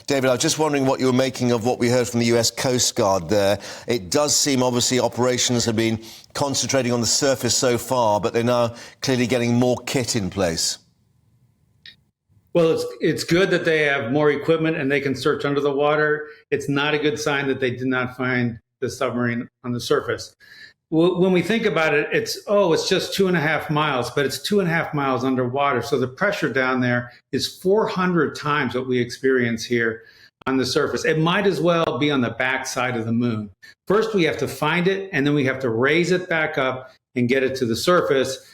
David, I was just wondering what you were making of what we heard from the US Coast Guard there. It does seem, obviously, operations have been concentrating on the surface so far, but they're now clearly getting more kit in place. Well, it's good that they have more equipment and they can search under the water. It's not a good sign that they did not find the submarine on the surface. When we think about it, it's just 2.5 miles, but it's 2.5 miles underwater. So the pressure down there is 400 times what we experience here on the surface. It might as well be on the backside of the moon. First, we have to find it, and then we have to raise it back up and get it to the surface.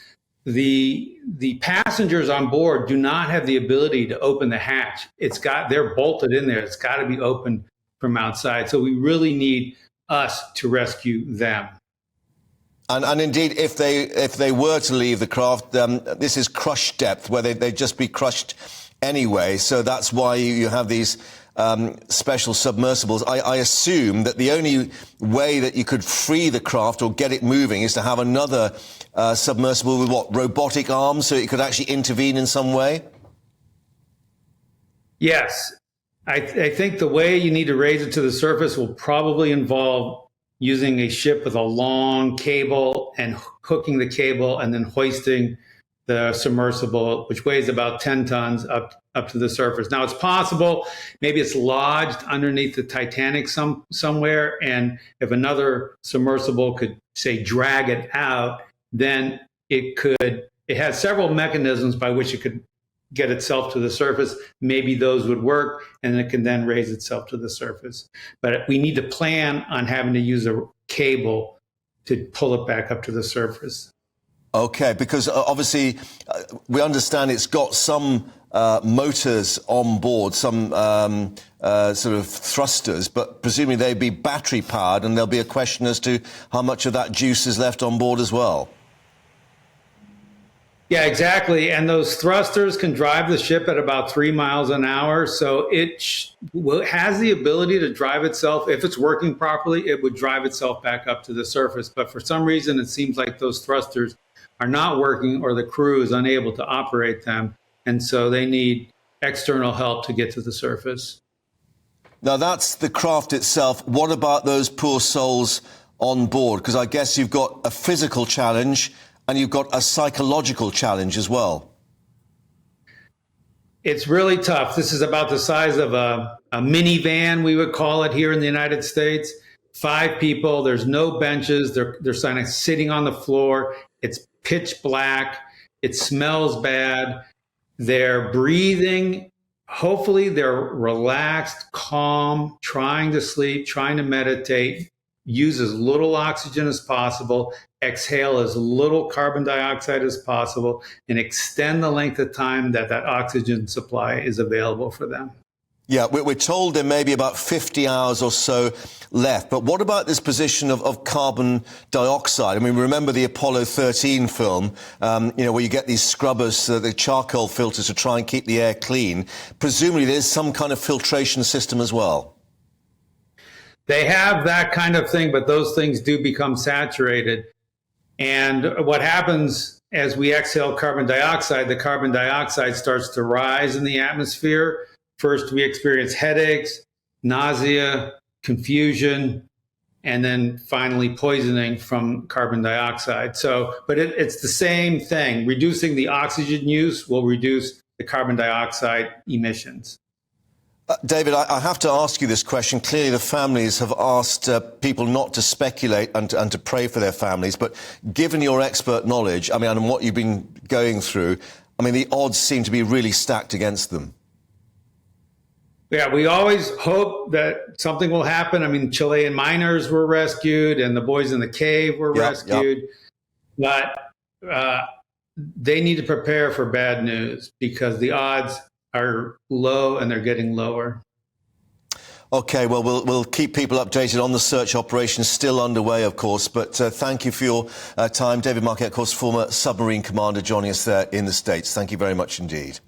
The passengers on board do not have the ability to open the hatch. They're bolted in there. It's got to be opened from outside. So we really need us to rescue them. And indeed, if they were to leave the craft, this is crush depth, where they'd just be crushed anyway. So that's why you have these special submersibles. I assume that the only way that you could free the craft or get it moving is to have another submersible with robotic arms, so it could actually intervene in some way? Yes. I think the way you need to raise it to the surface will probably involve using a ship with a long cable and hooking the cable and then hoisting the submersible, which weighs about 10 tons, up to the surface. Now, it's possible maybe it's lodged underneath the Titanic somewhere, and if another submersible could, say, drag it out, then it has several mechanisms by which it could get itself to the surface. Maybe those would work, and it can then raise itself to the surface. But we need to plan on having to use a cable to pull it back up to the surface. Okay, because obviously we understand it's got some motors on board, some sort of thrusters, but presumably they'd be battery powered, and there'll be a question as to how much of that juice is left on board as well. Yeah, exactly. And those thrusters can drive the ship at about 3 miles an hour. So it has the ability to drive itself. If it's working properly, it would drive itself back up to the surface. But for some reason, it seems like those thrusters are not working, or the crew is unable to operate them. And so they need external help to get to the surface. Now, that's the craft itself. What about those poor souls on board? Because I guess you've got a physical challenge and you've got a psychological challenge as well. It's really tough. This is about the size of a minivan, we would call it here in the United States. 5 people, there's no benches, they're kind of sitting on the floor. It's pitch black, it smells bad. They're breathing. Hopefully they're relaxed, calm, trying to sleep, trying to meditate, use as little oxygen as possible, exhale as little carbon dioxide as possible, and extend the length of time that oxygen supply is available for them. Yeah, we're told there may be about 50 hours or so left. But what about this position of carbon dioxide? I mean, remember the Apollo 13 film, where you get these scrubbers, the charcoal filters to try and keep the air clean. Presumably there's some kind of filtration system as well. They have that kind of thing, but those things do become saturated. And what happens as we exhale carbon dioxide, the carbon dioxide starts to rise in the atmosphere. First, we experience headaches, nausea, confusion, and then finally poisoning from carbon dioxide. But it's the same thing. Reducing the oxygen use will reduce the carbon dioxide emissions. David, I have to ask you this question. Clearly, the families have asked people not to speculate and to pray for their families. But given your expert knowledge, and what you've been going through, the odds seem to be really stacked against them. Yeah, we always hope that something will happen. Chilean miners were rescued and the boys in the cave were rescued. But they need to prepare for bad news because the odds are low and they're getting lower. OK, well, we'll keep people updated on the search operation, still underway, of course. But thank you for your time. David Marquet, of course, former submarine commander, joining us there in the States. Thank you very much indeed.